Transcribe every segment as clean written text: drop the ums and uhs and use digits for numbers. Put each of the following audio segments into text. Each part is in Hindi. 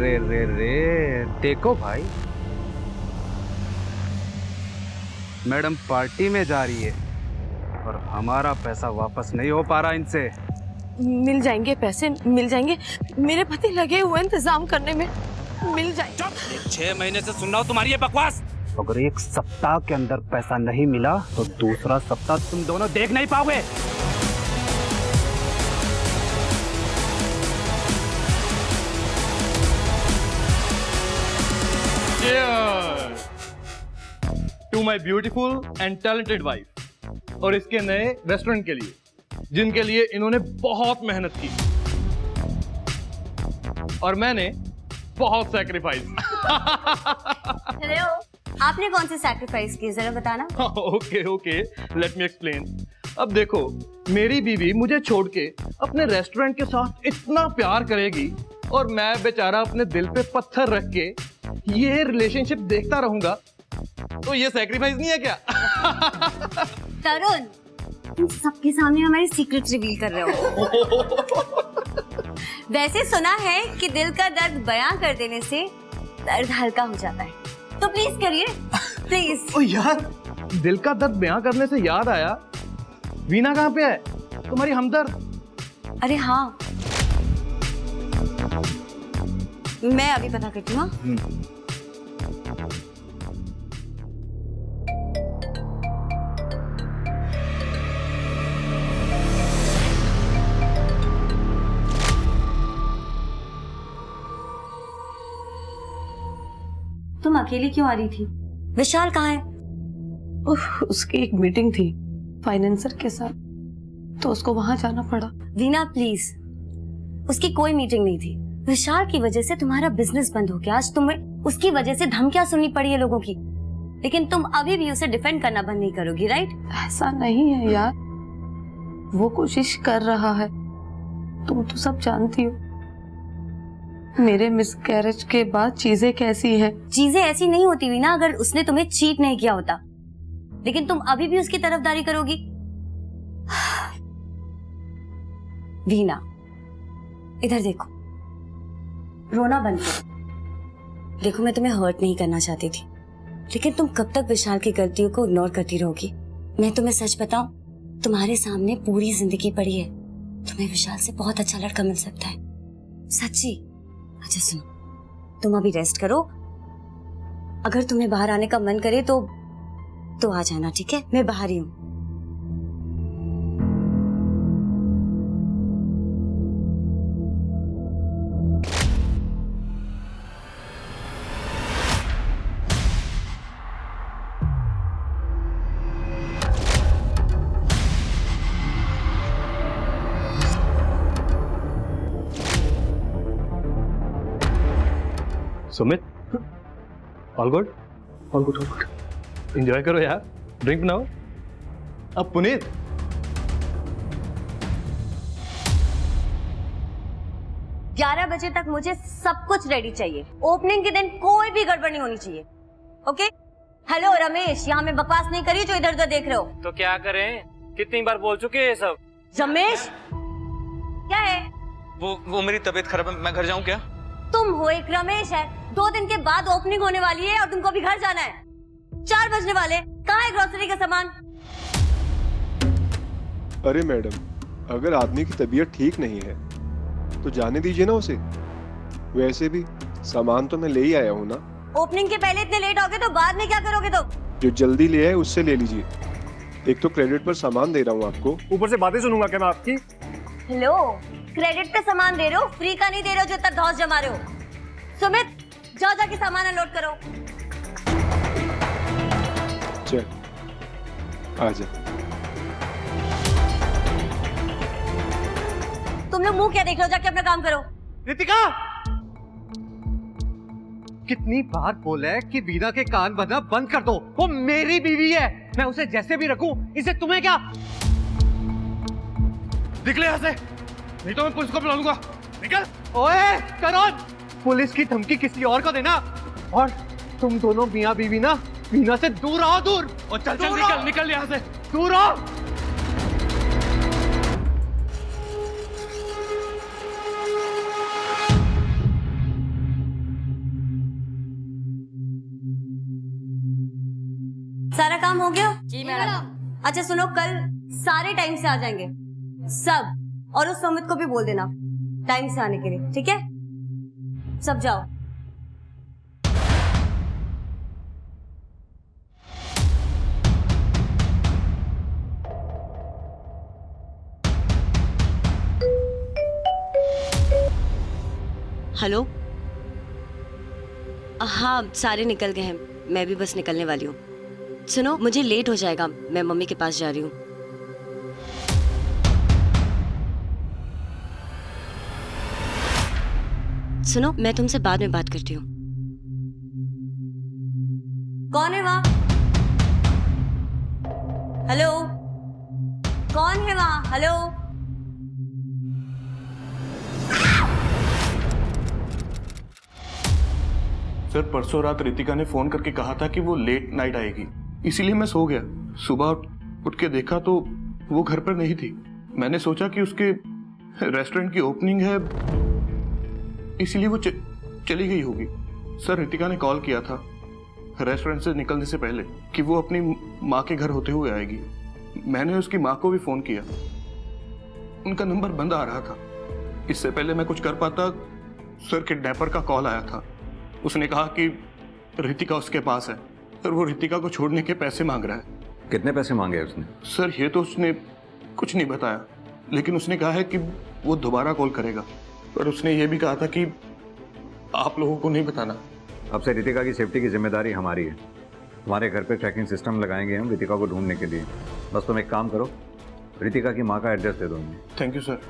रे रे रे, देखो भाई, मैडम पार्टी में जा रही है और हमारा पैसा वापस नहीं हो पा रहा इनसे। मिल जाएंगे पैसे, मिल जाएंगे। मेरे पति लगे हुए इंतजाम करने में, मिल जाएंगे। 6 महीने से सुन रहा हूँ तुम्हारी ये बकवास। अगर 1 सप्ताह के अंदर पैसा नहीं मिला तो दूसरा सप्ताह तुम दोनों देख नहीं पाओगे। To my beautiful and talented wife और इसके नए रेस्टोरेंट के लिए, जिनके लिए इन्होंने बहुत मेहनत की और मैंने बहुत सैक्रिफाइस। हेलो, आपने कौन सी सैक्रिफाइस की, जरा बताना। Okay, let me explain. अब देखो, मेरी बीवी मुझे छोड़ के अपने रेस्टोरेंट के साथ इतना प्यार करेगी और मैं बेचारा अपने दिल पे पत्थर रख के ये रिलेशनशिप देखता रहूंगा, तो ये सैक्रिफाइस नहीं है क्या? तरुण, तुम सबके सामने हमारे सीक्रेट रिवील कर रहे हो। वैसे सुना है कि दिल का दर्द बयां कर देने से दर्द हल्का हो जाता है, तो प्लीज करिए, प्लीज। ओ यार, दिल का दर्द बयां करने से याद आया, वीना कहाँ पे है, तुम्हारी हमदर्द? अरे हाँ, मैं अभी पता करती हूँ। तुम अकेली क्यों आ रही थी? विशाल कहाँ है? उसकी एक मीटिंग थी फाइनेंसर के साथ, तो उसको वहां जाना पड़ा। वीना प्लीज, उसकी कोई मीटिंग नहीं थी। विशाल की वजह से तुम्हारा बिजनेस बंद हो गया, आज तुम्हें उसकी वजह से धमकियां सुननी पड़ी है लोगों की, लेकिन तुम अभी भी उसे डिफेंड करना बंद नहीं करोगी, राइट? ऐसा नहीं है यार, वो कोशिश कर रहा है, तुम तो सब जानती हो मेरे मिसकैरेज के बाद चीजें कैसी हैं। चीजें ऐसी नहीं होती वीना अगर उसने तुम्हें चीट नहीं किया होता, लेकिन तुम अभी भी उसकी तरफदारी करोगी। वीना, इधर देखो, रोना बंद करो। देखो, मैं तुम्हें हर्ट नहीं करना चाहती थी, लेकिन तुम कब तक विशाल की गलतियों को इग्नोर करती रहोगी? मैं तुम्हें सच बताऊं, तुम्हारे सामने पूरी जिंदगी पड़ी है, तुम्हें विशाल से बहुत अच्छा लड़का मिल सकता है, सच्ची। अच्छा सुनो, तुम अभी रेस्ट करो, अगर तुम्हें बाहर आने का मन करे तो आ जाना, ठीक है? मैं बाहर ही हूँ। Sumit, all good? All good, all good. Enjoy करो यार, ड्रिंक बनाओ। अब पुनीत, ग्यारह बजे तक मुझे सब कुछ रेडी चाहिए। ओपनिंग के दिन कोई भी गड़बड़ नहीं होनी चाहिए, ओके? हेलो रमेश, यहाँ मैं बकवास नहीं करी जो इधर उधर देख रहे हो। तो क्या करें, कितनी बार बोल चुके हैं ये सब। रमेश, क्या है? वो मेरी तबीयत खराब है, मैं घर जाऊं क्या? तुम हो एक रमेश है, 2 दिन के बाद ओपनिंग होने वाली है और तुमको अभी घर जाना है। 4 बजने वाले, कहाँ है ग्रोसरी का सामान? अरे मैडम, अगर आदमी की तबीयत ठीक नहीं है तो जाने दीजिए ना उसे। वैसे भी सामान तो मैं ले ही आया हूँ ना। ओपनिंग के पहले इतने लेट हो गए तो बाद में क्या करोगे तुम? जो जल्दी ले आए उससे ले लीजिए। एक तो क्रेडिट पर सामान दे रहा हूँ आपको, ऊपर से बातें सुनूंगा क्या मैं आपकी? हेलो, क्रेडिट पे सामान दे रहे हो, फ्री का नहीं दे रहे हो जो इतना धौंस जमा रहे हो। सुमित, जाओ जाके सामान अनलोड करो। चल आजा। तुम लोग मुंह क्या देख रहे हो, जाके अपना काम करो। रितिका, कितनी बार बोला है कि वीना के कान भरना बंद कर दो, वो मेरी बीवी है, मैं उसे जैसे भी रखूं, इससे तुम्हें क्या? निकले यहाँ से, नहीं तो मैं पुलिस को बुला लूंगा। निकल। ओए करण, पुलिस की धमकी किसी और को देना, और तुम दोनों मियां बीवी ना वीना से दूर रहो, दूर। और चल चल निकल निकल यहाँ से, दूर रहो। काम हो गया? जी मैडम। अच्छा सुनो, कल सारे टाइम से आ जाएंगे सब, और उस सुमित को भी बोल देना टाइम से आने के लिए, ठीक है? सब जाओ। हेलो, हाँ सारे निकल गए हैं, मैं भी बस निकलने वाली हूँ। सुनो, मुझे लेट हो जाएगा, मैं मम्मी के पास जा रही हूँ। सुनो, मैं तुमसे बाद में बात करती हूँ। कौन है वहाँ? हेलो, कौन है वहाँ? हेलो। सर परसों रात रितिका ने फोन करके कहा था कि वो लेट नाइट आएगी, इसीलिए मैं सो गया। सुबह उठ के देखा तो वो घर पर नहीं थी। मैंने सोचा कि उसके रेस्टोरेंट की ओपनिंग है, इसीलिए वो चली गई होगी। सर रितिका ने कॉल किया था रेस्टोरेंट से निकलने से पहले कि वो अपनी माँ के घर होते हुए आएगी। मैंने उसकी माँ को भी फोन किया, उनका नंबर बंद आ रहा था। इससे पहले मैं कुछ कर पाता, सर किडनैपर का कॉल आया था। उसने कहा कि रितिका उसके पास है और वो रितिका को छोड़ने के पैसे मांग रहा है। कितने पैसे मांगे उसने? सर ये तो उसने कुछ नहीं बताया, लेकिन उसने कहा है कि वो दोबारा कॉल करेगा, पर उसने ये भी कहा था कि आप लोगों को नहीं बताना। अब से रितिका की सेफ्टी की जिम्मेदारी हमारी है। हमारे घर पे ट्रैकिंग सिस्टम लगाएंगे हम रितिका को ढूंढने के लिए। बस तुम एक काम करो, रितिका की माँ का एड्रेस दे दो हमें। Thank you sir.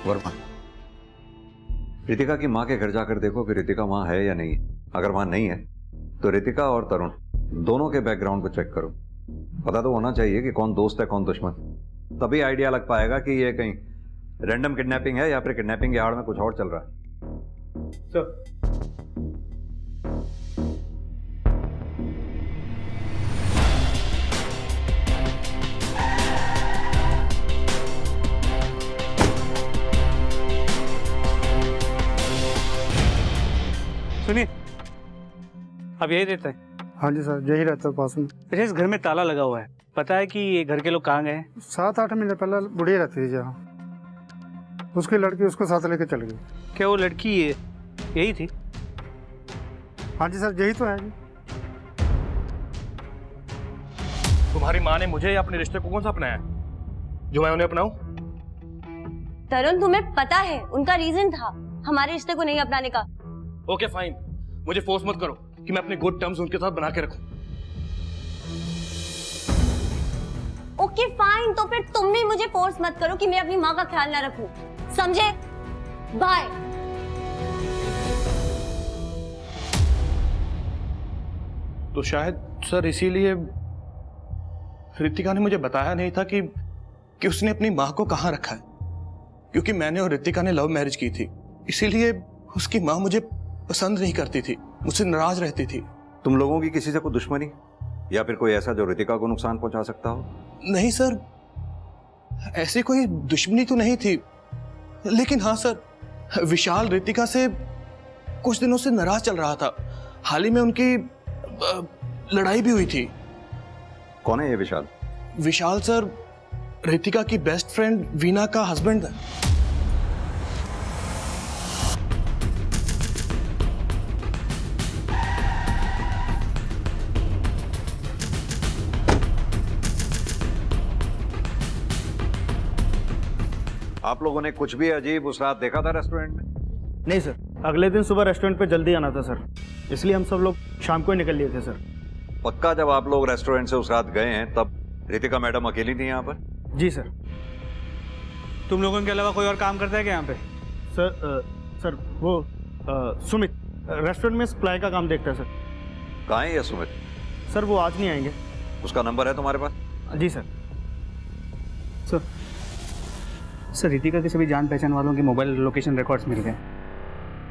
Verma, Ritika की माँ के घर जाकर देखो कि रितिका वहाँ है या नहीं। अगर वहाँ नहीं है तो रितिका और तरुण दोनों के बैकग्राउंड को चेक करो। पता तो होना चाहिए कि कौन दोस्त है कौन दुश्मन, तभी आइडिया लग पाएगा कि ये कहीं रैंडम किडनैपिंग है या फिर किडनैपिंग के आड़ में कुछ और चल रहा है। सर सुनिए, अब यही रहता है? हाँ जी सर, यही रहता है पास में। अच्छा, इस घर में ताला लगा हुआ है, पता है कि ये घर के लोग कहाँ गए हैं? 7-8 महीने पहले बुढ़िया रहती थी जहाँ, उसकी लड़की उसको साथ लेके चल गई। क्या वो लड़की यही थी? हाँ जी सर, यही तो है जी। तुम्हारी माँ ने मुझे या अपने रिश्ते को कौन सा अपनाया जो मैं उन्हें अपनाऊं? तरुण, तुम्हें पता है उनका रीजन था हमारे रिश्ते को नहीं अपनाने का। ओके फाइन, मुझे फोर्स मत करो कि मैं अपने गुड टर्म्स उनके साथ बना के रखूं। ओके फाइन, तो फिर तुम भी मुझे फोर्स मत करो कि मैं अपनी माँ का ख्याल ना रखूं, समझे? बाय। तो शायद सर इसीलिए रितिका ने मुझे बताया नहीं था कि उसने अपनी माँ को कहाँ रखा है, क्योंकि मैंने और रितिका ने लव मैरिज की थी, इसीलिए उसकी माँ मुझे पसंद नहीं करती थी, मुझसे नाराज रहती थी। तुम लोगों की किसी से कोई दुश्मनी या फिर कोई ऐसा जो रितिका को नुकसान पहुंचा सकता हो? नहीं सर, ऐसी कोई दुश्मनी तो नहीं थी, लेकिन हाँ सर, विशाल रितिका से कुछ दिनों से नाराज चल रहा था। हाल ही में उनकी लड़ाई भी हुई थी। कौन है ये विशाल? विशाल सर रितिका की बेस्ट फ्रेंड वीना का हस्बैंड है। आप लोगों ने कुछ भी अजीब उस रात देखा था रेस्टोरेंट में? नहीं सर, अगले दिन सुबह रेस्टोरेंट पे जल्दी आना था सर, इसलिए हम सब लोग शाम को ही निकल लिए थे सर। पक्का जब आप लोग रेस्टोरेंट से उस रात गए हैं तब रितिका मैडम अकेली थी यहाँ पर? जी सर। तुम लोगों के अलावा कोई और काम करता है क्या यहाँ पे? सर वो सुमित रेस्टोरेंट में सप्लाई का काम देखता है सर। कहाँ है ये सुमित? सर वो आज नहीं आएंगे। उसका नंबर है तुम्हारे पास? जी सर। सर रितिका के सभी जान पहचान वालों के मोबाइल लोकेशन रिकॉर्ड्स मिल गए।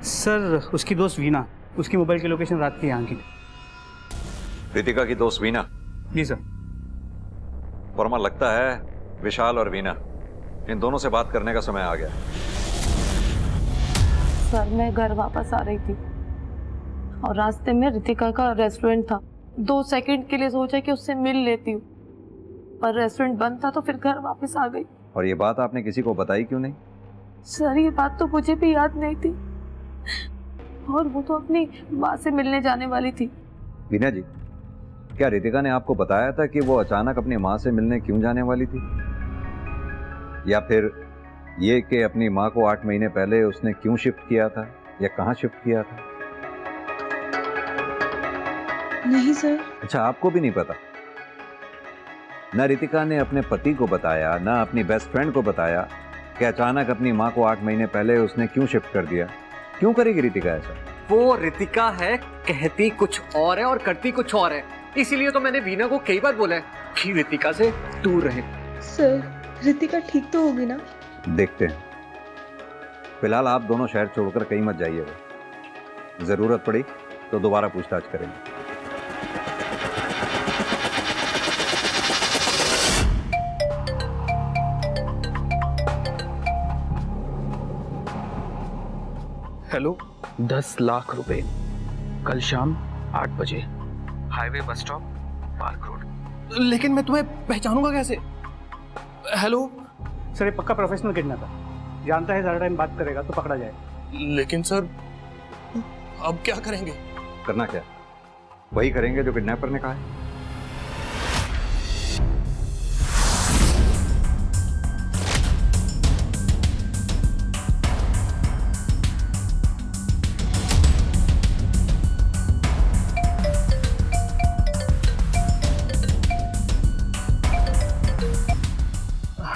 सर उसकी दोस्त वीना, उसकी मोबाइल की लोकेशन रात की यहाँ की। रितिका की दोस्त वीना? जी सर। वर्मा, लगता है विशाल और वीना इन दोनों से बात करने का समय आ गया। सर मैं घर वापस आ रही थी, और रास्ते में रितिका का रेस्टोरेंट था। 2 सेकंड के लिए सोचा कि उससे मिल लेती हूँ, पर रेस्टोरेंट बंद था तो फिर घर वापस आ गई। और ये बात आपने किसी को बताई क्यों नहीं? सर ये बात तो मुझे भी याद नहीं थी, और वो तो अपनी माँ से मिलने जाने वाली थी। बीना जी, क्या रितिका ने आपको बताया था कि वो अचानक अपनी माँ से मिलने क्यों जाने वाली थी? या फिर ये कि अपनी माँ को 8 महीने पहले उसने क्यों शिफ्ट किया था या कहाँ शिफ्ट किया था? नहीं सर। अच्छा, आपको भी नहीं पता? ना रितिका ने अपने पति को बताया, ना अपनी बेस्ट फ्रेंड को बताया कि अचानक अपनी माँ को 8 महीने पहले उसने क्यों शिफ्ट कर दिया। क्यों करेगी रितिका ऐसा? वो रितिका है, कहती कुछ और है और करती कुछ और है। इसीलिए तो मैंने वीना को कई बार बोला है कि रितिका से दूर रहे। सर रितिका ठीक तो होगी ना? देखते हैं। फिलहाल आप दोनों शहर छोड़कर कहीं मत जाइएगा। जरूरत पड़ी तो दोबारा पूछताछ करेंगे। हेलो, 10 लाख रुपए कल शाम 8 बजे, highway bus stop, park road. लेकिन मैं तुम्हें पहचानूंगा कैसे? हेलो सर ये पक्का प्रोफेशनल किडनैपर, जानता है ज़्यादा टाइम बात करेगा तो पकड़ा जाए। लेकिन सर अब क्या करेंगे? करना क्या? वही करेंगे जो किडनैपर ने कहा है।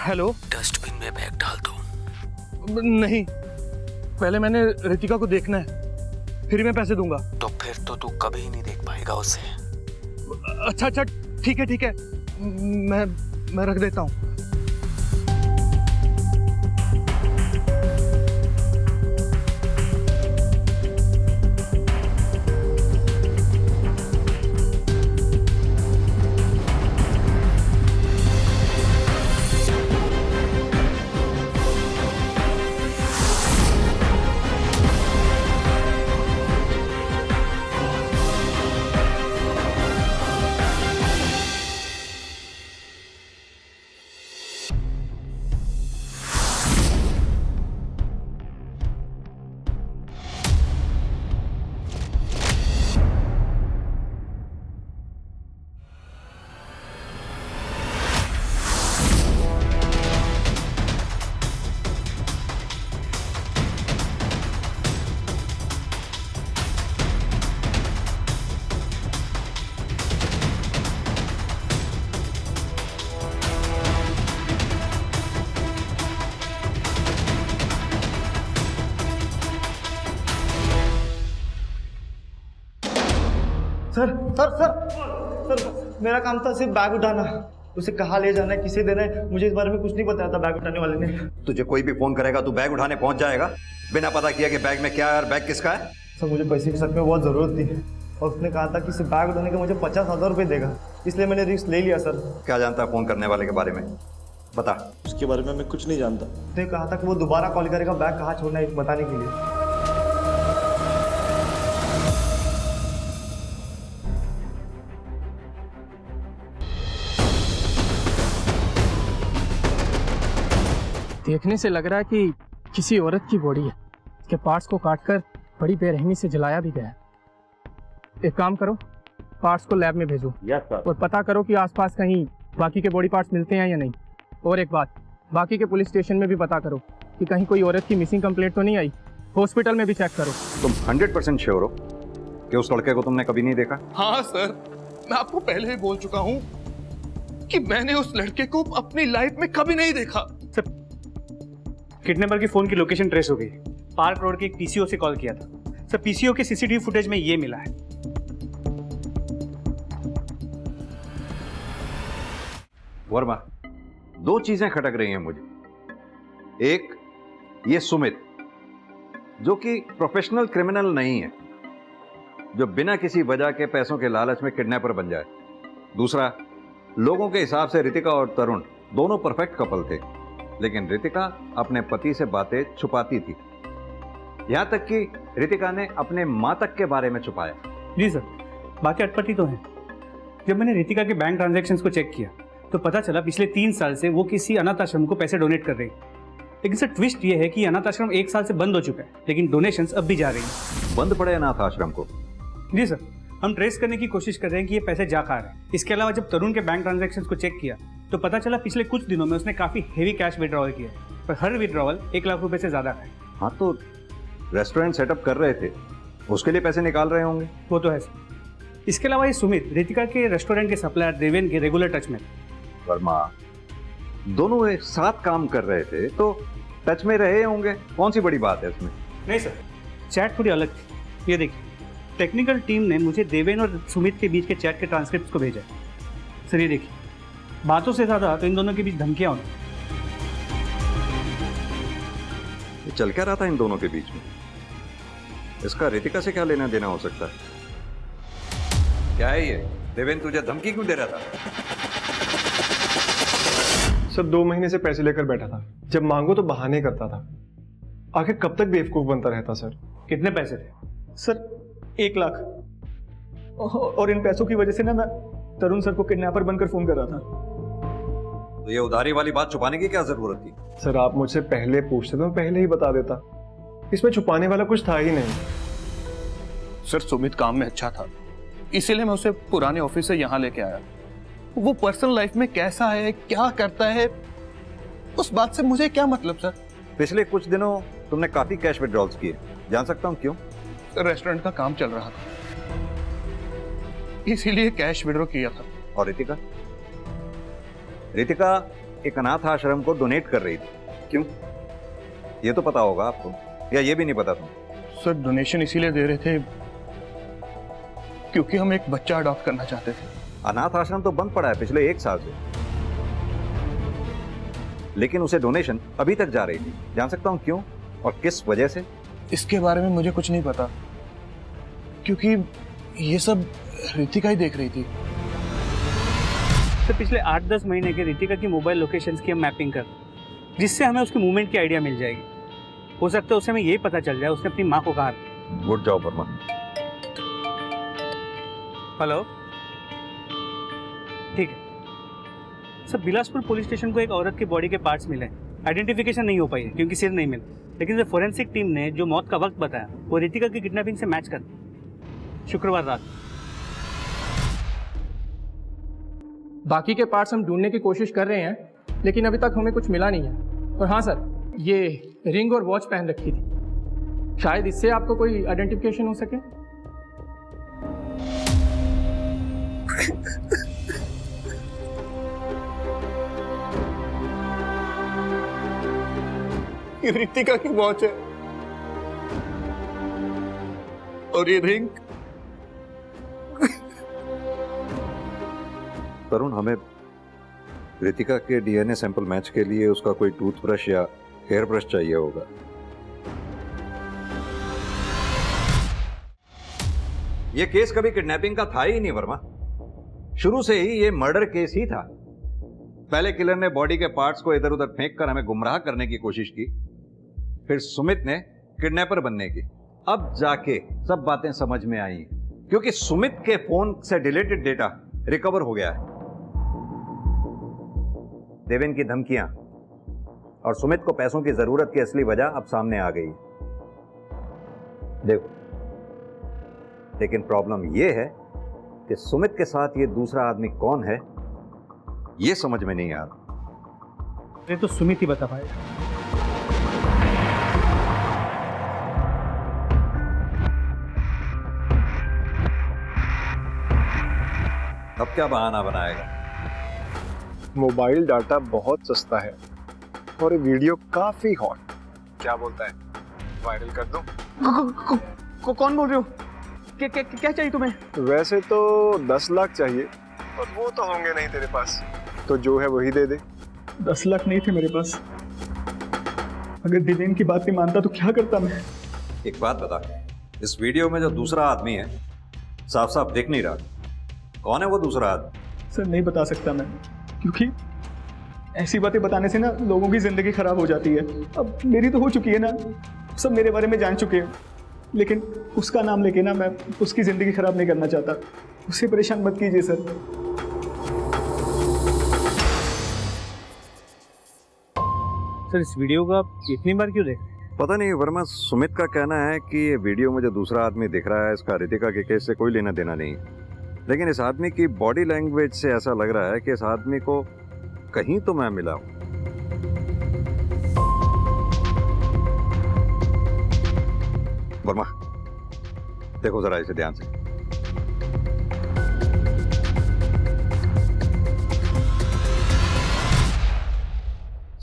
हेलो, डस्टबिन में बैग डाल दो। नहीं, पहले मैंने रितिका को देखना है, फिर मैं पैसे दूंगा। तो फिर तो तू कभी नहीं देख पाएगा उसे। अच्छा अच्छा, ठीक है, मैं रख देता हूँ। सर सर सर सर मेरा काम था सिर्फ बैग उठाना, उसे कहाँ ले जाना है, किसे देना है, मुझे इस बारे में कुछ नहीं बताया था बैग उठाने वाले ने। तुझे कोई भी फोन करेगा तू बैग उठाने पहुंच जाएगा बिना पता किया कि बैग में क्या है और बैग किसका है? सर मुझे पैसे की सच में बहुत ज़रूरत थी और उसने कहा था कि सिर्फ बैग उठाने के मुझे 50,000 रुपये देगा, इसलिए मैंने रिस्क ले लिया। सर क्या जानता है फोन करने वाले के बारे में? बता। उसके बारे में मैं कुछ नहीं जानता। उसने कहा था कि वो दोबारा कॉल करेगा बैग कहाँ छोड़ना है बताने के लिए। देखने से लग रहा है कि किसी औरत की बॉडी है, इसके पार्ट्स को काटकर बड़ी बेरहमी से जलाया भी गया है। एक काम करो, पार्ट्स को लैब में भेजो। Yes sir. और पता करो कि आसपास कहीं बाकी के बॉडी पार्ट्स मिलते हैं या नहीं। और एक बात, बाकी के पुलिस स्टेशन में भी पता करो कि कहीं कोई औरत की मिसिंग कंप्लेंट तो नहीं आई। हॉस्पिटल में भी चेक करो। तुम 100% श्योर हो कि उस लड़के को तुमने कभी नहीं देखा? हाँ सर, मैं आपको पहले ही बोल चुका हूँ कि मैंने उस लड़के को अपनी लाइफ में कभी नहीं देखा। सर किडनैपर की फोन की लोकेशन ट्रेस हो गई, पार्क रोड के एक पीसीओ से कॉल किया था। सर पीसीओ के सीसीटीवी फुटेज में ये मिला है। वर्मा, 2 चीजें खटक रही हैं मुझे। एक, ये सुमित जो कि प्रोफेशनल क्रिमिनल नहीं है, जो बिना किसी वजह के पैसों के लालच में किडनैपर बन जाए। दूसरा, लोगों के हिसाब से रितिका और तरुण दोनों परफेक्ट कपल थे, लेकिन रितिका अपने पति से बातें छुपाती थी। यहाँ तक कि रितिका ने अपने माँ तक के बारे में छुपाया। जी सर, बाकी अटपटी तो है। जब मैंने रितिका के बैंक ट्रांजैक्शंस को चेक किया तो पता चला पिछले 3 साल से वो किसी अनाथ आश्रम को पैसे डोनेट कर रही है। लेकिन सर ट्विस्ट ये है कि अनाथ आश्रम 1 साल से बंद हो चुका है, लेकिन डोनेशंस अब भी जा रही हैं। बंद पड़े अनाथ आश्रम को? जी सर, हम ट्रेस करने की कोशिश कर रहे हैं कि ये पैसे जा कहाँ रहे हैं। इसके अलावा जब तरुण के बैंक ट्रांजैक्शंस को चेक किया तो पता चला पिछले कुछ दिनों में उसने काफ़ी हेवी कैश विड्रॉवल किया है, पर हर विड्रॉवल 1 लाख रुपए से ज़्यादा है। हाँ, तो रेस्टोरेंट सेटअप कर रहे थे, उसके लिए पैसे निकाल रहे होंगे। वो तो है सर। इसके अलावा ये सुमित रितिका के रेस्टोरेंट के सप्लायर देवेन के रेगुलर टच में। वर्मा, दोनों एक साथ काम कर रहे थे तो टच में रहे होंगे, कौन सी बड़ी बात है इसमें? नहीं सर, चैट थोड़ी अलग थी। ये देखिए, टेक्निकल टीम ने मुझे देवेन और सुमित के बीच के चैट के ट्रांसक्रिप्ट को भेजा है। सर ये देखिए, बातों से ज़्यादा तो इन दोनों के बीच धमकियाँ होती। ये चल क्या रहा था इन दोनों के बीच में? इसका रितिका से क्या लेना देना हो सकता है? क्या है ये? देवेन तुझे धमकी क्यों दे रहा था? सर 2 महीने से पैसे लेकर बैठा था, जब मांगो तो बहाने करता था। आखिर कब तक बेवकूफ बनता रहता सर? कितने पैसे थे? सर 1 लाख, और इन पैसों की वजह से ना मैं तरुण सर को किडनैपर बनकर फोन कर रहा था। तो ये उधारी वाली बात छुपाने की क्या जरूरत थी? सर आप मुझसे पहले पूछते तो मैं पहले ही बता देता, इसमें छुपाने वाला कुछ था ही नहीं। सर सुमित काम में अच्छा था, इसीलिए मैं उसे पुराने ऑफिस से यहाँ लेके आया। वो पर्सनल लाइफ में कैसा है, क्या करता है, उस बात से मुझे क्या मतलब सर? पिछले कुछ दिनों तुमने काफी कैश विड्रॉल्स किए, जान सकता हूँ क्यों? रेस्टोरेंट का काम चल रहा था, इसीलिए कैश विड्रॉ किया था। और रितिका? रितिका एक अनाथ आश्रम को डोनेट कर रही थी, क्यों? ये तो पता होगा आपको, या ये भी नहीं पता तुम? सर डोनेशन इसीलिए दे रहे थे क्योंकि हम एक बच्चा अडॉप्ट करना चाहते थे। अनाथ आश्रम तो बंद पड़ा है पिछले 1 साल से, लेकिन उसे डोनेशन अभी तक जा रही थी, जान सकता हूं क्यों और किस वजह से? इसके बारे में मुझे कुछ नहीं पता, क्योंकि ये सब रितिका ही देख रही थी। तो पिछले 8-10 महीने के रितिका की मोबाइल लोकेशंस की हम मैपिंग कर, जिससे हमें उसके मूवमेंट की आइडिया मिल जाएगी। हो सकता है उससे हमें यही पता चल जाए उसने अपनी माँ को कहा। Good job Verma. हेलो, ठीक है सर। बिलासपुर पुलिस स्टेशन को एक औरत की बॉडी के पार्ट्स मिले, आइडेंटिफिकेशन नहीं हो पाई है क्योंकि सिर नहीं मिला, लेकिन जो फोरेंसिक टीम ने जो मौत का वक्त बताया वो रितिका की किडनैपिंग से मैच करती, शुक्रवार रात। बाकी के पार्ट्स हम ढूंढने की कोशिश कर रहे हैं, लेकिन अभी तक हमें कुछ मिला नहीं है। और हाँ सर, ये रिंग और वॉच पहन रखी थी, शायद इससे आपको कोई आइडेंटिफिकेशन हो सके। ये रितिका की वॉच है और ये रिंग। तरुण, हमें रितिका के डीएनए सैंपल मैच के लिए उसका कोई टूथब्रश या हेयर ब्रश चाहिए होगा। यह केस कभी किडनैपिंग का था ही नहीं वर्मा, शुरू से ही ये मर्डर केस ही था। पहले किलर ने बॉडी के पार्ट्स को इधर उधर फेंक कर हमें गुमराह करने की कोशिश की, फिर सुमित ने किडनैपर बनने की। अब जाके सब बातें समझ में आई, क्योंकि सुमित के फोन से डिलीटेड डेटा रिकवर हो गया है। देवेन की धमकियां और सुमित को पैसों की जरूरत की असली वजह अब सामने आ गई। देखो, लेकिन प्रॉब्लम यह है कि सुमित के साथ ये दूसरा आदमी कौन है ये समझ में नहीं आ रहा। ये तो सुमित ही बता पाएगा। अब क्या बहाना बनाएगा? मोबाइल डाटा बहुत सस्ता है और ये वीडियो काफी हॉट। क्या बोलता है, वायरल कर दो? कौन बोल रहे हो? क्या चाहिए तुम्हें? वैसे तो 10 लाख चाहिए, और वो तो होंगे नहीं तेरे पास, तो जो है वही दे दे। 10 लाख नहीं थे मेरे पास। अगर देवेन की बात नहीं मानता तो क्या करता मैं? एक बात बता, इस वीडियो में जो दूसरा आदमी है साफ साफ दिख नहीं रहा, कौन है वो दूसरा आदमी? सर नहीं बता सकता मैं, क्योंकि ऐसी बातें बताने से ना लोगों की जिंदगी खराब हो जाती है। अब मेरी तो हो चुकी है ना, सब मेरे बारे में जान चुके हो, लेकिन उसका नाम लेके ना मैं उसकी ज़िंदगी खराब नहीं करना चाहता। उसे परेशान मत कीजिए सर। सर इस वीडियो को आप इतनी बार क्यों देख रहे हैं? पता नहीं वर्मा, सुमित का कहना है कि ये वीडियो मुझे दूसरा आदमी दिख रहा है, इसका रितिका के केस से कोई लेना देना नहीं है। लेकिन इस आदमी की बॉडी लैंग्वेज से ऐसा लग रहा है कि इस आदमी को कहीं तो मैं मिला हूं। वर्मा देखो जरा इसे ध्यान से।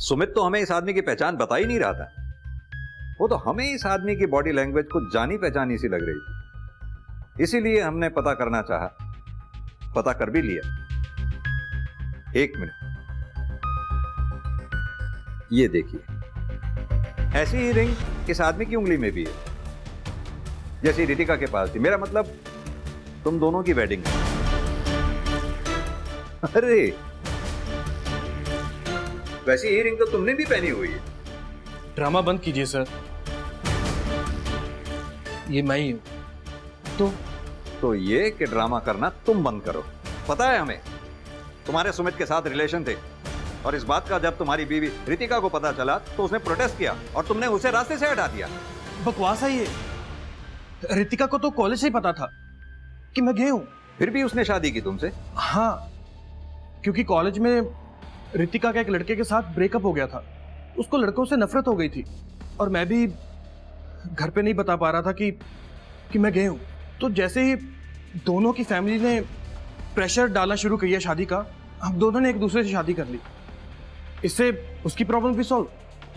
सुमित तो हमें इस आदमी की पहचान बता ही नहीं रहा था, वो तो हमें इस आदमी की बॉडी लैंग्वेज को जानी पहचानी सी लग रही थी। इसीलिए हमने पता करना चाहा, पता कर भी लिया। एक मिनट, ये देखिए, ऐसी ही रिंग इस आदमी की उंगली में भी है जैसी रितिका के पास थी। मेरा मतलब तुम दोनों की वेडिंग है। अरे वैसी ही रिंग तो तुमने भी पहनी हुई है। ड्रामा बंद कीजिए सर, ये मैं ही हूं। तो ये कि ड्रामा करना तुम बंद करो। पता है हमें तुम्हारे सुमित के साथ रिलेशन थे, और इस बात का जब तुम्हारी बीवी रितिका को पता चला तो उसने प्रोटेस्ट किया और तुमने उसे रास्ते से हटा दिया। बकवास है ये। रितिका को तो कॉलेज से ही पता था कि मैं गया हूं। फिर भी उसने शादी की तुमसे? हाँ, क्योंकि कॉलेज में रितिका का एक लड़के के साथ ब्रेकअप हो गया था। उसको लड़कों से नफरत हो गई थी, और मैं भी घर पे नहीं बता पा रहा था कि मैं गया हूं। तो जैसे ही दोनों की फैमिली ने प्रेशर डालना शुरू किया शादी का, हम दोनों ने एक दूसरे से शादी कर ली। इससे उसकी प्रॉब्लम भी सॉल्व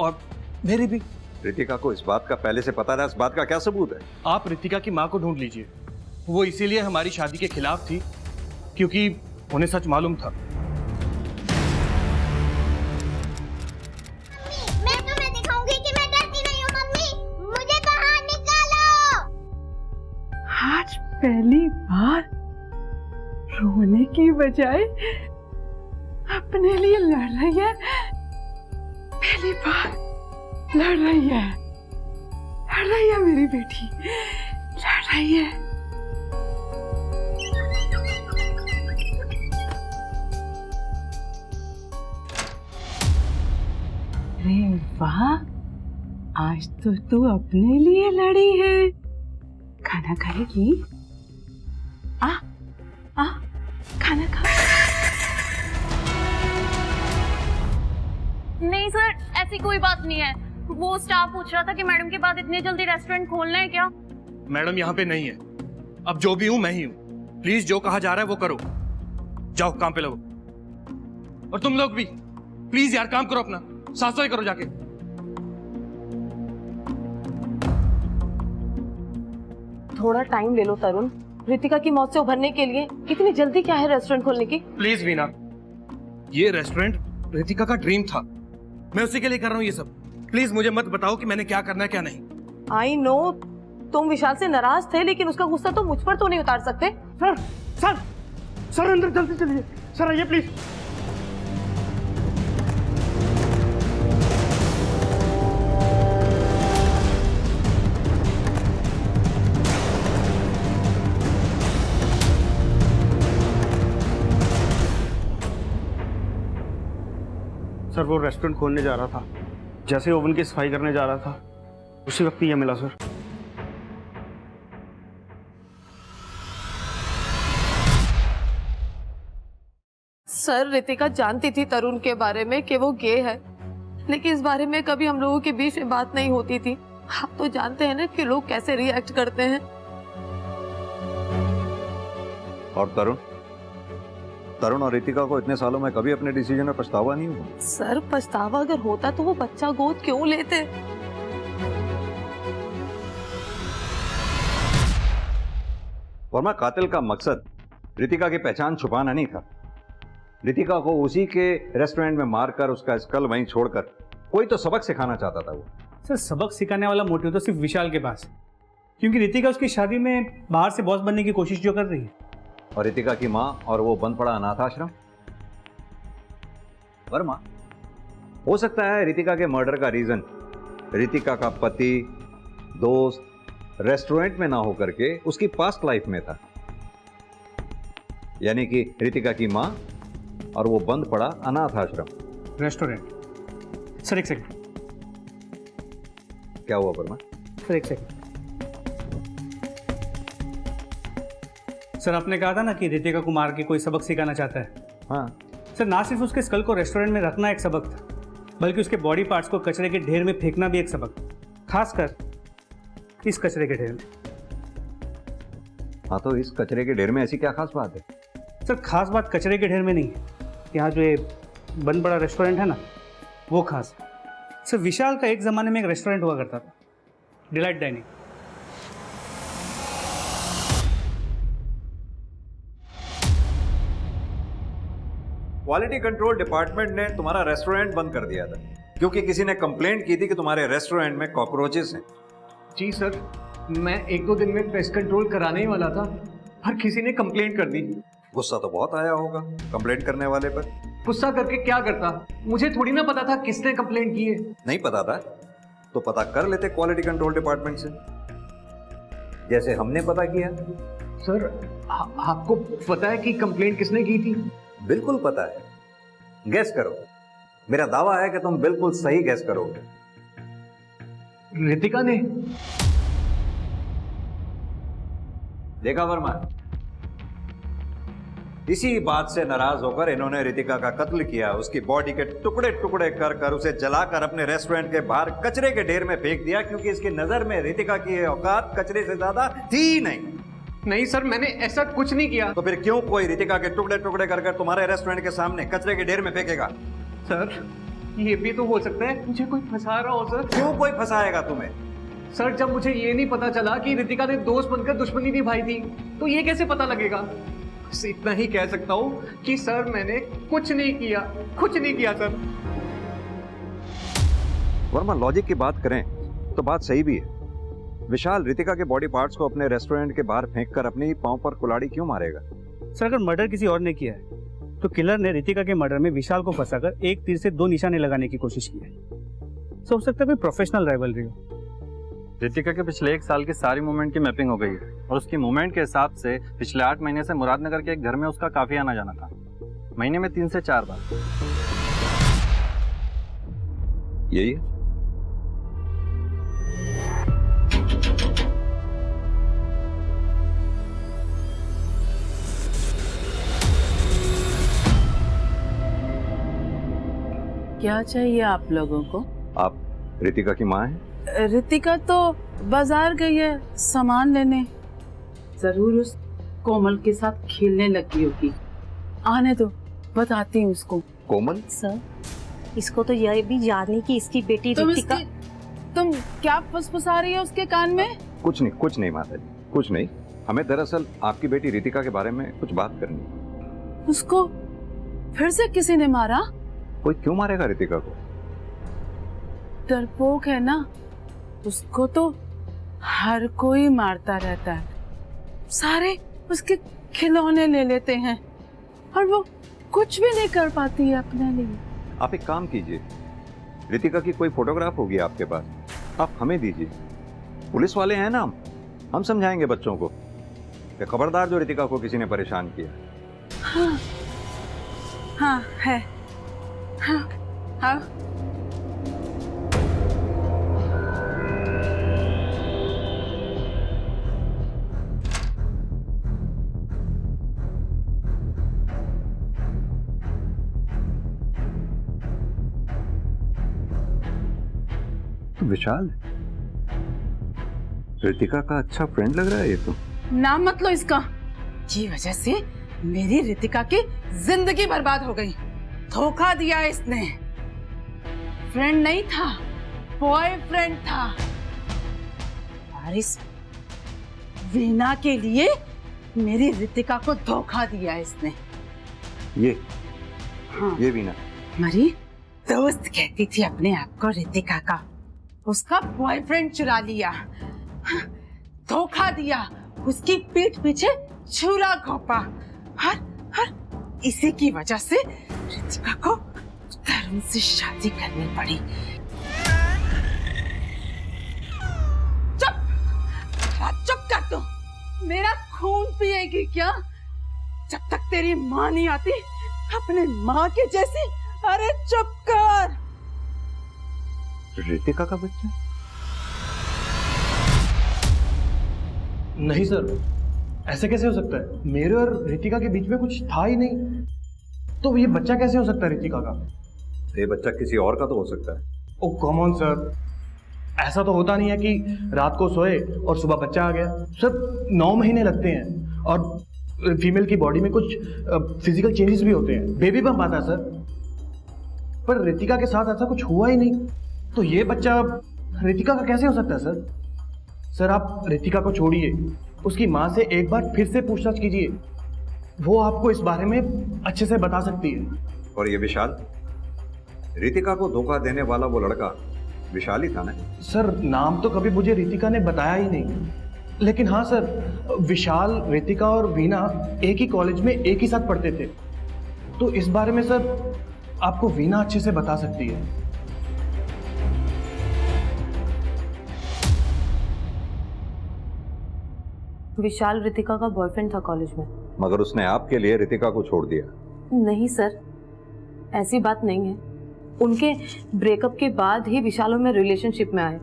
और मेरी भी। रितिका को इस बात का पहले से पता था? इस बात का क्या सबूत है? आप रितिका की माँ को ढूंढ लीजिए। वो इसीलिए हमारी शादी के खिलाफ थी क्योंकि उन्हें सच मालूम था। मैं तुम्हें दिखाऊंगी कि मैं डरती नहीं हूँ। मम्मी मुझे बाहर निकालो। आज पहली बार रोने की बजाय अपने लिए लड़ रही है। पहली बार लड़ रही है मेरी बेटी, लड़ रही है। अरे वाह, आज तो तू अपने लिए लड़ी है। खाना खाएगी? आ खाना खा। नहीं सर, ऐसी कोई बात नहीं है। वो स्टाफ पूछ रहा था कि मैडम के बाद इतनी जल्दी रेस्टोरेंट खोलना है क्या? मैडम यहाँ पे नहीं है। अब जो भी हूं मैं ही हूं। प्लीज जो कहा जा रहा है वो करो। जाओ काम पे लगो। और तुम लोग भी प्लीज यार काम करो, अपना साफ सफाई करो जाके। थोड़ा टाइम ले लो तरुण। रितिका की मौत से उभरने के लिए इतनी जल्दी क्या है रेस्टोरेंट खोलने की? प्लीज वीना, ये रेस्टोरेंट रितिका का ड्रीम था। मैं उसी के लिए कर रहा हूँ ये सब। प्लीज मुझे मत बताओ कि मैंने क्या करना है क्या नहीं। आई नो तुम विशाल से नाराज थे, लेकिन उसका गुस्सा तो मुझ पर तो नहीं उतार सकते। सर सर सर अंदर जल्दी चलिए। सर आइए प्लीज। सर वो रेस्टोरेंट खोलने जा रहा था, जैसे ओवन की सफाई करने जा रहा था उसी वक्त ये मिला सर। सर रितिका जानती थी तरुण के बारे में कि वो गे है, लेकिन इस बारे में कभी हम लोगों के बीच में बात नहीं होती थी। आप तो जानते हैं ना कि लोग कैसे रिएक्ट करते हैं। और तरुण और रितिका को इतने सालों में कभी अपने डिसीजन में पछतावा नहीं हुआ? सर पछतावा अगर होता तो वो बच्चा गोद क्यों लेते? वर्मा, कातिल का मकसद रितिका की पहचान छुपाना नहीं था। रितिका को उसी के रेस्टोरेंट में मारकर उसका स्कल वहीं छोड़कर कोई तो सबक सिखाना चाहता था वो। सर सबक सिखाने वाला मोटिव तो सिर्फ विशाल के पास, क्योंकि रितिका उसकी शादी में बाहर से बॉस बनने की कोशिश जो कर रही है। और रितिका की माँ और वो बंद पड़ा अनाथ आश्रम। वर्मा, हो सकता है रितिका के मर्डर का रीजन रितिका का पति दोस्त रेस्टोरेंट में ना होकर के उसकी पास्ट लाइफ में था, यानी कि रितिका की माँ और वो बंद पड़ा अनाथ आश्रम। रेस्टोरेंट। सर एक सेकंड। क्या हुआ वर्मा? सर एक सेकंड। सर आपने कहा था ना कि रितिका को मार के कोई सबक सिखाना चाहता है। हाँ सर, ना सिर्फ उसके स्कल को रेस्टोरेंट में रखना एक सबक था, बल्कि उसके बॉडी पार्ट्स को कचरे के ढेर में फेंकना भी एक सबक, खासकर इस कचरे के ढेर में। हाँ, तो इस कचरे के ढेर में ऐसी क्या खास बात है? सर खास बात कचरे के ढेर में नहीं है, यहाँ जो ये बंद बड़ा रेस्टोरेंट है ना, वो खास है। सर विशाल का एक ज़माने में एक रेस्टोरेंट हुआ करता था, delight dining. Quality control department ने तुम्हारा रेस्टोरेंट बंद कर दिया था क्योंकि किसी ने कंप्लेंट की थी कि तुम्हारे रेस्टोरेंट में कॉकरोचेस हैं। जी सर, मैं 1-2 दिन में पेस्ट कंट्रोल कराने ही वाला था, पर किसी ने कंप्लेंट कर दी। गुस्सा तो बहुत आया होगा कंप्लेंट करने वाले पर। गुस्सा करके क्या करता, मुझे थोड़ी ना पता था किसने कंप्लेंट की है। नहीं पता था तो पता कर लेते क्वालिटी कंट्रोल डिपार्टमेंट से, जैसे हमने पता किया। सर आपको पता है कि कंप्लेंट किसने की थी? बिल्कुल पता है, गैस करो। मेरा दावा है कि तुम बिल्कुल सही गैस करोगे। रितिका ने। देखा वर्मा, इसी बात से नाराज होकर इन्होंने रितिका का कत्ल किया, उसकी बॉडी के टुकड़े टुकड़े कर कर उसे जलाकर अपने रेस्टोरेंट के बाहर कचरे के ढेर में फेंक दिया, क्योंकि इसकी नजर में रितिका की औकात कचरे से ज्यादा थी नहीं। नहीं सर, मैंने ऐसा कुछ नहीं किया। तो फिर क्यों कोई रितिका के टुकड़े टुकड़े कर कर तुम्हारे रेस्टोरेंट के सामने कचरे के ढेर में फेंकेगा? सर ये भी तो हो सकता है मुझे कोई फंसा रहा हो। सर क्यों कोई फंसाएगा तुम्हें? सर जब मुझे ये नहीं पता चला कि रितिका ने दोस्त बनकर दुश्मनी निभाई थी, तो ये कैसे पता लगेगा? बस इतना ही कह सकता हूँ कि सर मैंने कुछ नहीं किया, कुछ नहीं किया सर। वर्मा, लॉजिक की बात करें तो बात सही भी है। विशाल रितिका के बॉडी पार्ट्स को अपने रेस्टोरेंट के बाहर फेंककर अपने ही पांव पर कुल्हाड़ी क्यों मारेगा? सर अगर मर्डर किसी और ने किया है तो किलर ने रितिका के मर्डर में विशाल को फंसाकर एक तीर से 2 निशाने लगाने की कोशिश की है। हो सकता है कोई प्रोफेशनल राइवलरी हो। रितिका के पिछले 1 साल की सारी मूवमेंट की मैपिंग हो गई है और उसकी मूवमेंट के हिसाब से पिछले 8 महीने से मुरादनगर के एक घर में उसका काफी आना जाना था, महीने में 3 से 4 बार। यही है। क्या चाहिए आप लोगों को? आप रितिका की माँ हैं? रितिका तो बाजार गई है सामान लेने, जरूर उस कोमल के साथ खेलने लगी होगी। आने दो, बताती हूँ उसको। कोमल? सर इसको तो यह भी याद नहीं कि इसकी बेटी रितिका। तुम क्या फुसफुसा रही हो उसके कान में? कुछ नहीं माता जी, कुछ नहीं। हमें दरअसल आपकी बेटी रितिका के बारे में कुछ बात करनी है। उसको फिर से किसी ने मारा? कोई क्यों मारेगा रितिका को? डरपोक है ना, उसको तो हर कोई मारता रहता है। सारे उसके खिलौने ले लेते हैं और वो कुछ भी नहीं कर पाती है अपने लिए। आप एक काम कीजिए, रितिका की कोई फोटोग्राफ होगी आपके पास, आप हमें दीजिए। पुलिस वाले हैं ना, हम समझाएंगे बच्चों को कि खबरदार जो रितिका को किसी ने परेशान किया। हाँ, हाँ है। हाँ, हाँ। तो विशाल रितिका का अच्छा फ्रेंड लग रहा है ये तो। नाम मत लो इसका, जी वजह से मेरी रितिका की जिंदगी बर्बाद हो गई। धोखा दिया इसने। फ्रेंड नहीं था, बॉयफ्रेंड था। और इस वीना के लिए मेरी रितिका को धोखा दिया इसने। ये हाँ। ये वीना मेरी दोस्त कहती थी अपने आप को रितिका का, उसका बॉयफ्रेंड चुरा लिया, धोखा दिया, उसकी पीठ पीछे छुरा घोंपा। हर इसी की वजह से रितिका को तरुण से शादी करनी पड़ी। चुप! मेरा खून पिएगी क्या? जब तक तेरी माँ नहीं आती अपने माँ के जैसी। अरे चुप कर। रितिका का बच्चा? नहीं सर, ऐसे कैसे हो सकता है? मेरे और रितिका के बीच में कुछ था ही नहीं, तो ये बच्चा कैसे हो सकता है रितिका का? ये बच्चा किसी और का तो हो सकता है। ओ कम ऑन सर, ऐसा तो होता नहीं है कि रात को सोए और सुबह बच्चा आ गया। सर 9 महीने लगते हैं और फीमेल की बॉडी में कुछ फिजिकल चेंजेस भी होते हैं, बेबी बम्प आता है सर। पर रितिका के साथ ऐसा कुछ हुआ ही नहीं, तो ये बच्चा रितिका का कैसे हो सकता है सर? सर आप रितिका को छोड़िए, उसकी माँ से एक बार फिर से पूछताछ कीजिए, वो आपको इस बारे में अच्छे से बता सकती है। और ये विशाल, रितिका को धोखा देने वाला वो लड़का विशाल ही था ना? सर नाम तो कभी मुझे रितिका ने बताया ही नहीं, लेकिन हाँ सर, विशाल, रितिका और वीना एक ही कॉलेज में एक ही साथ पढ़ते थे, तो इस बारे में सर आपको वीना अच्छे से बता सकती है। विशाल रितिका का बॉयफ्रेंड था कॉलेज में। मगर उसने आपके लिए रितिका को छोड़ दिया? नहीं सर, ऐसी बात नहीं है। उनके ब्रेकअप के बाद ही विशाल और मैं रिलेशनशिप में आए।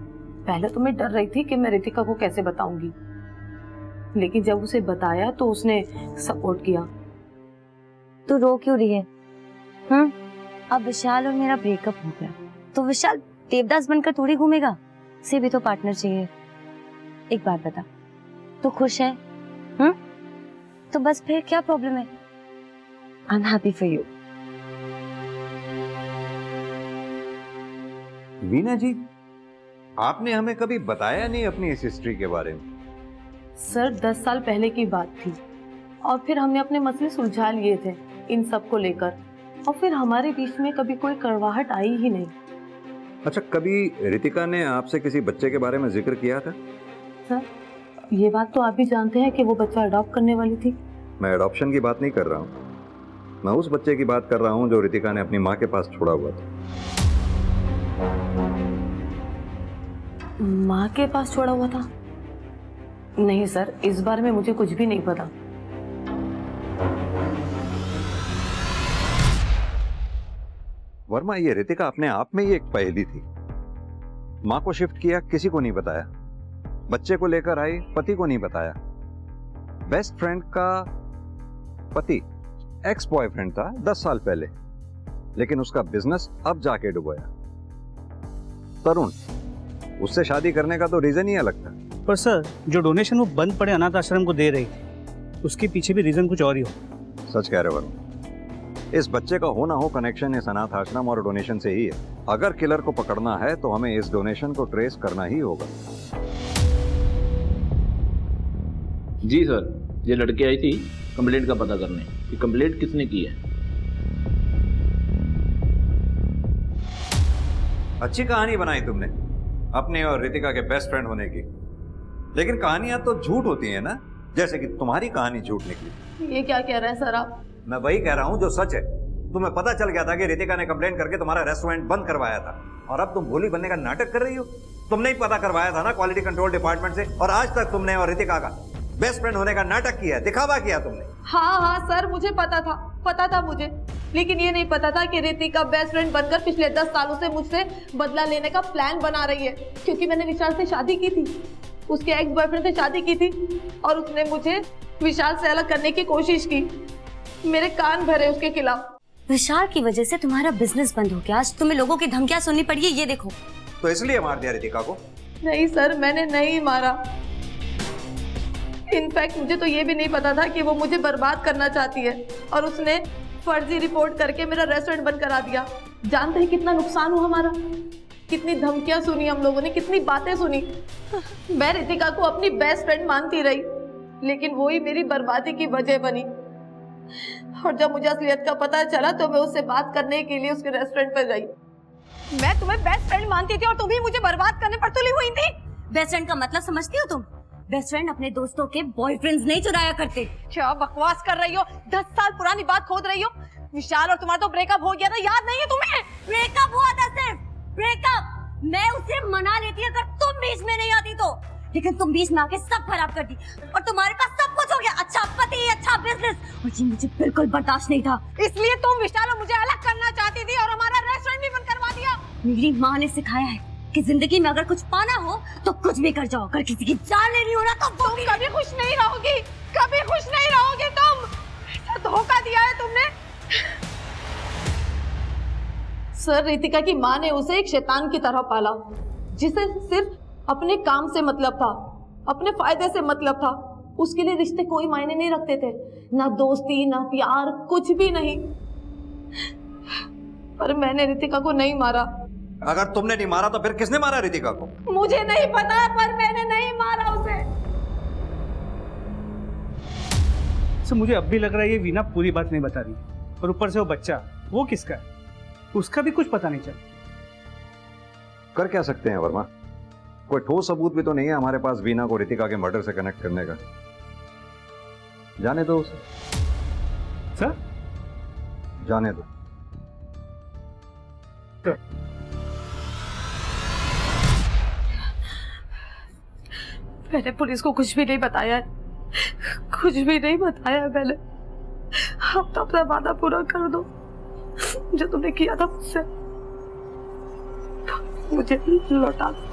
पहले तो मैं डर रही थी कि मैं रितिका को कैसे बताऊंगी, लेकिन जब उसे बताया तो उसने सपोर्ट किया। तू रो क्यों रही है? अब विशाल और मेरा ब्रेकअप हो गया तो विशाल देवदास बनकर थोड़ी घूमेगा, उसे भी तो पार्टनर चाहिए। एक बात बता, तू खुश है? तो बस फिर क्या प्रॉब्लम है? I am happy for you. Veena ji, आपने हमें कभी बताया नहीं अपनी इस हिस्ट्री के बारे में। सर 10 साल पहले की बात थी और फिर हमने अपने मसले सुलझा लिए थे इन सब को लेकर, और फिर हमारे बीच में कभी कोई कड़वाहट आई ही नहीं। अच्छा, कभी रितिका ने आपसे किसी बच्चे के बारे में जिक्र किया था? सर ये बात तो आप भी जानते हैं कि वो बच्चा अडॉप्ट करने वाली थी। मैं अडॉप्शन की बात नहीं कर रहा हूँ, मैं उस बच्चे की बात कर रहा हूँ जो रितिका ने अपनी माँ के पास छोड़ा हुआ था। माँ के पास छोड़ा हुआ था? नहीं सर, इस बारे में मुझे कुछ भी नहीं पता। वर्मा, ये रितिका अपने आप में ही एक पहेली थी। माँ को शिफ्ट किया, किसी को नहीं बताया। बच्चे को लेकर आई, पति को नहीं बताया। बेस्ट फ्रेंड का पति एक्स बॉयफ्रेंड था 10 साल पहले, लेकिन उसका बिजनेस अब जाके डुबाया। तरुण, उससे शादी करने का तो रीजन ही अलग था। पर सर, जो डोनेशन वो बंद पड़े अनाथ आश्रम को दे रही थी, उसके पीछे भी रीजन कुछ और ही हो। सच कह रहे वर्मा, इस बच्चे का हो ना हो कनेक्शन इस अनाथ आश्रम और डोनेशन से ही है। अगर किलर को पकड़ना है तो हमें इस डोनेशन को ट्रेस करना ही होगा। जी सर, ये लड़की आई थी कंप्लेंट का पता करने कि कंप्लेंट किसने की है। अच्छी कहानी बनाई तुमने अपने और रितिका के बेस्ट फ्रेंड होने की, लेकिन कहानियां तो झूठ होती हैं ना, जैसे कि तुम्हारी कहानी झूठ निकली। ये क्या कह रहे हैं सर आप? मैं वही कह रहा हूं जो सच है। तुम्हें पता चल गया था कि रितिका ने कंप्लेंट करके तुम्हारा रेस्टोरेंट बंद करवाया था, और अब तुम भोली बनने का नाटक कर रही हो। तुमने ही पता करवाया था ना क्वालिटी कंट्रोल डिपार्टमेंट से, और आज तक तुमने और रितिका का बेस्ट फ्रेंड होने का नाटक किया, दिखावा किया तुमने। हाँ सर, मुझे पता था मुझे, लेकिन ये नहीं पता था कि रितिका बेस्ट फ्रेंड बनकर पिछले 10 सालों से मुझसे बदला लेने का प्लान बना रही है, क्योंकि मैंने विशाल से शादी की थी, उसके एक्स बॉयफ्रेंड से शादी की थी, और उसने मुझे विशाल से अलग करने की कोशिश की। मेरे कान भरे उसके खिलाफ। विशाल की वजह से तुम्हारा बिजनेस बंद हो गया, आज तुम्हें लोगों की धमकियां सुननी पड़ी है, ये देखो। तो इसलिए मार दिया रितिका को? नहीं सर, मैंने नहीं मारा। इनफैक्ट मुझे तो ये भी नहीं पता था कि वो मुझे बर्बाद करना चाहती है, और उसने फर्जी रिपोर्ट करके मेरा रेस्टोरेंट बंद करा दिया। जानते हैं कितना नुकसान हुआ हमारा, कितनी धमकियां सुनी हम लोगों ने, कितनी बातें सुनी। मैं रितिका को अपनी बेस्ट फ्रेंड मानती रही, लेकिन वो ही मेरी बर्बादी की वजह बनी। और जब मुझे असलियत का पता चला तो मैं उससे बात करने के लिए उसके रेस्टोरेंट पर गई। मैं तुम्हें बेस्ट फ्रेंड मानती थी और तुम ही मुझे बर्बाद करने पर तुली हुई थी। बेस्ट फ्रेंड का मतलब समझती हो तुम? बेस्ट फ्रेंड अपने दोस्तों के बॉयफ्रेंड्स नहीं चुराया करते। क्या बकवास कर रही हो? 10 साल पुरानी बात खोद रही हो। विशाल और तुम्हारा तो ब्रेकअप हो गया था, याद नहीं है तुम्हें? ब्रेकअप हुआ था, सिर्फ ब्रेकअप। मैं उसे मना लेती अगर तुम बीच में नहीं आती तो, लेकिन तुम बीच में आके सब खराब कर दी, और तुम्हारे पास सब कुछ हो गया, अच्छा पति, अच्छा बिजनेस, और ये मुझे बिल्कुल बर्दाश्त नहीं था। इसलिए तुम विशाल और मुझे अलग करना चाहती थी और हमारा रेस्टोरेंट भी बंद करवा दिया। मेरी माँ ने सिखाया है कि जिंदगी में अगर कुछ पाना हो तो कुछ भी कर जाओ, अगर किसी की जान लेनी हो ना तो वो भी कभी खुश नहीं रहोगी, कभी खुश नहीं रहोगी तुम। ऐसा धोखा दिया है तुमने। सर, रितिका की माँ ने उसे एक शैतान की तरह पाला, जिसे सिर्फ अपने काम से मतलब था, अपने फायदे से मतलब था। उसके लिए रिश्ते कोई मायने नहीं रखते थे, ना दोस्ती ना प्यार, कुछ भी नहीं। पर मैंने रितिका को नहीं मारा। अगर तुमने नहीं मारा तो फिर किसने मारा रितिका को? मुझे नहीं पता, पर मैंने नहीं मारा उसे। सो मुझे अब भी लग रहा है ये वीना पूरी बात नहीं बता रही, और ऊपर से वो बच्चा, वो किसका है उसका भी कुछ पता नहीं चला। कर क्या सकते हैं वर्मा? कोई ठोस सबूत भी तो नहीं है हमारे पास वीना को रितिका के मर्डर से कनेक्ट करने का। जाने दो उसे। सर? जाने दो। मैंने पुलिस को कुछ भी नहीं बताया, कुछ भी नहीं बताया मैंने। अब तो अपना वादा पूरा कर दो, जो तुमने किया था मुझसे, मुझे लौटा दो।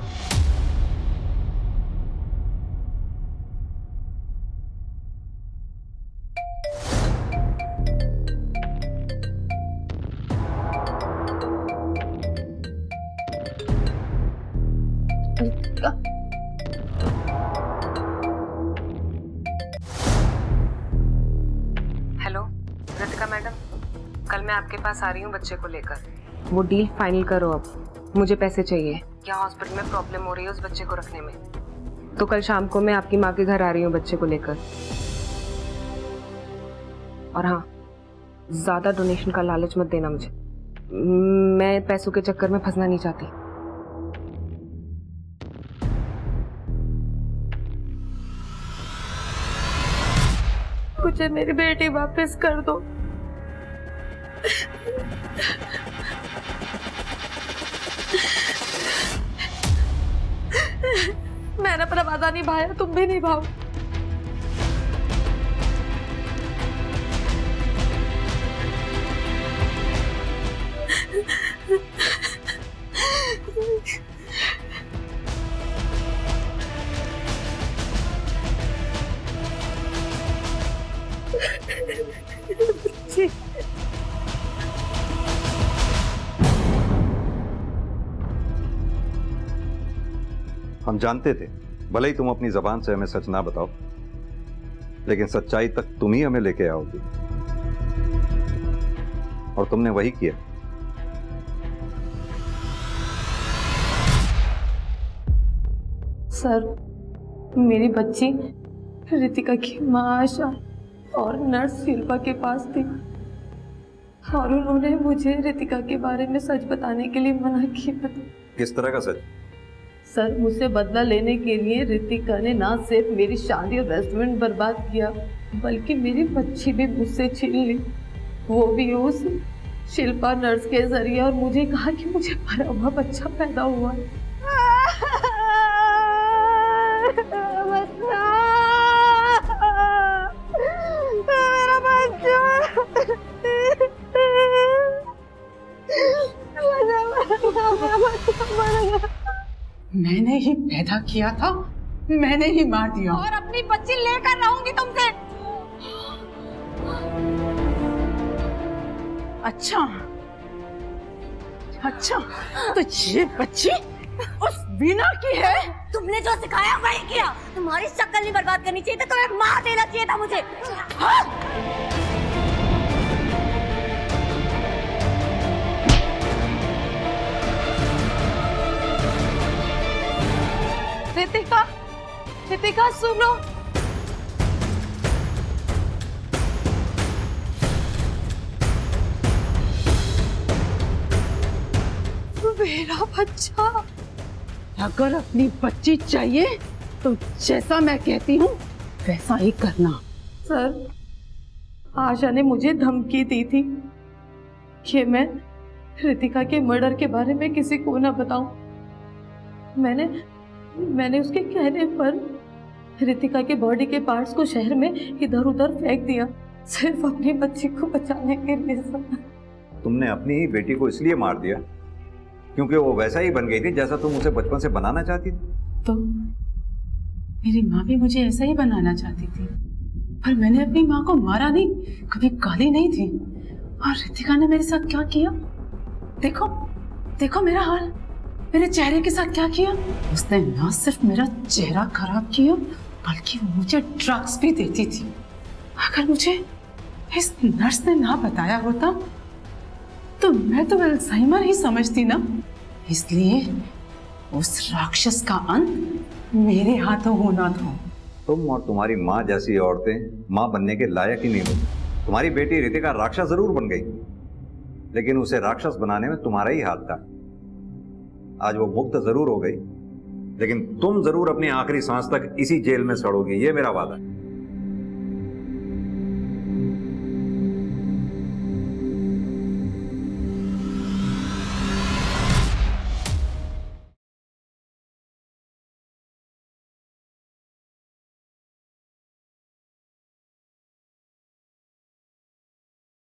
हेलो रितिका मैडम, कल मैं आपके पास आ रही हूँ बच्चे को लेकर। वो डील फाइनल करो अब, मुझे पैसे चाहिए। यहाँ हॉस्पिटल में प्रॉब्लम हो रही है उस बच्चे को रखने में, तो कल शाम को मैं आपकी माँ के घर आ रही हूँ बच्चे को लेकर। और हाँ, ज्यादा डोनेशन का लालच मत देना मुझे, मैं पैसों के चक्कर में फंसना नहीं चाहती। मुझे मेरी बेटी वापस कर दो। मैंने अपना वादा निभाया, तुम भी निभाओ। हम जानते थे, भले ही तुम अपनी जबान से हमें सच ना बताओ, लेकिन सच्चाई तक तुम ही हमें लेके आओगे, और तुमने वही किया। सर, मेरी बच्ची रितिका की माँ आशा और नर्स शिल्पा के पास थी, और उन्होंने मुझे रितिका के बारे में सच बताने के लिए मना किया। किस तरह का सच? सर, मुझसे बदला लेने के लिए रितिका ने ना सिर्फ मेरी शादी और रेस्टोरेंट बर्बाद किया, बल्कि मेरी बच्ची भी मुझसे छीन ली, वो भी उस शिल्पा नर्स के जरिए, और मुझे कहा कि मुझे मरा हुआ बच्चा पैदा हुआ। मेरा बच्चा मैंने ही पैदा किया था, मैंने ही मार दिया, और अपनी बच्ची लेकर रहूंगी तुमसे। अच्छा अच्छा, तो ये बच्ची उस वीना की है? तुमने जो सिखाया वही किया। तुम्हारी शक्ल नहीं बर्बाद करनी चाहिए थी, तुम्हें मार देना चाहिए था मुझे। रितिका, रितिका सुनो। मेरा बच्चा। अगर अपनी बच्ची चाहिए तो जैसा मैं कहती हूँ वैसा ही करना। सर, आशा ने मुझे धमकी दी थी कि मैं रितिका के मर्डर के बारे में किसी को ना बताऊं। मैंने उसके कहने पर रितिका के बॉडी के पार्ट्स को शहर में इधर उधर फेंक दिया, सिर्फ अपनी बच्ची को बचाने के लिए सर। तुमने अपनी ही बेटी को इसलिए मार दिया क्योंकि वो वैसा ही बन गई थी जैसा तुम उसे बचपन से बनाना चाहती थी। तो मेरी माँ भी मुझे ऐसा ही बनाना चाहती थी, पर मैंने अपनी माँ को मारा नहीं, कभी गाली नहीं थी। और रितिका ने मेरे साथ क्या किया, देखो देखो मेरा हाल, मेरे चेहरे के साथ क्या किया। उसने ना सिर्फ मेरा चेहरा खराब किया बल्कि मुझे ड्रग्स भी देती थी। अगर मुझे इस नर्स ने ना बताया होता तो मैं तो अल्जाइमर ही समझती ना। इसलिए उस राक्षस का अंत मेरे हाथों होना था। तुम और तुम्हारी माँ जैसी औरतें माँ बनने के लायक ही नहीं होती। तुम्हारी बेटी रितिका राक्षस जरूर बन गई, लेकिन उसे राक्षस बनाने में तुम्हारा ही हाथ था। आज वो मुक्त जरूर हो गई, लेकिन तुम जरूर अपनी आखिरी सांस तक इसी जेल में सड़ोगी, ये मेरा वादा है।